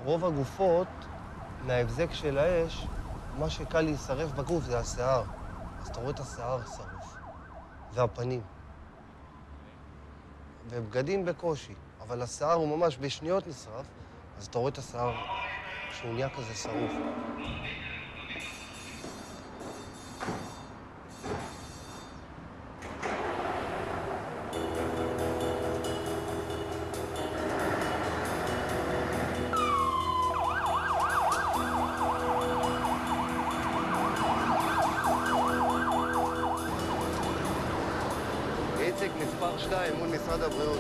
רוב הגופות, מההבזק של האש, מה שקל להישרף בגוף זה השיער. אז אתה רואה את השיער שרוף, והפנים. ובגדים בקושי, אבל השיער הוא ממש בשניות נשרף, אז אתה רואה את השיער שהוא נהיה כזה שרוף. איציק, מספר 2 מול משרד הבריאות.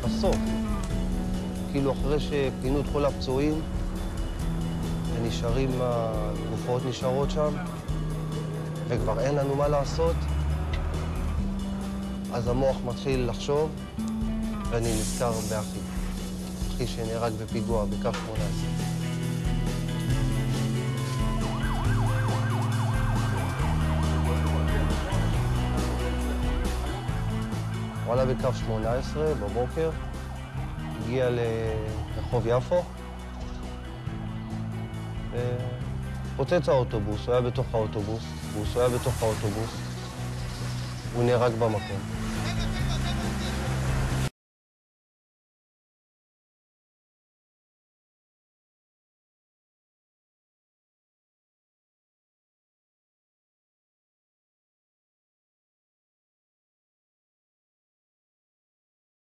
בסוף, כאילו אחרי שפינו את כל הפצועים, ונשארים, הגופות נשארות שם, וכבר אין לנו מה לעשות, אז המוח מתחיל לחשוב, ואני נזכר באחי. אחי שנהרג בפיגוע בקו 18. הוא עלה בקו 18 בבוקר, הגיע לרחוב יפו, ופוצץ האוטובוס, הוא היה בתוך האוטובוס, הוא נהרג במקום.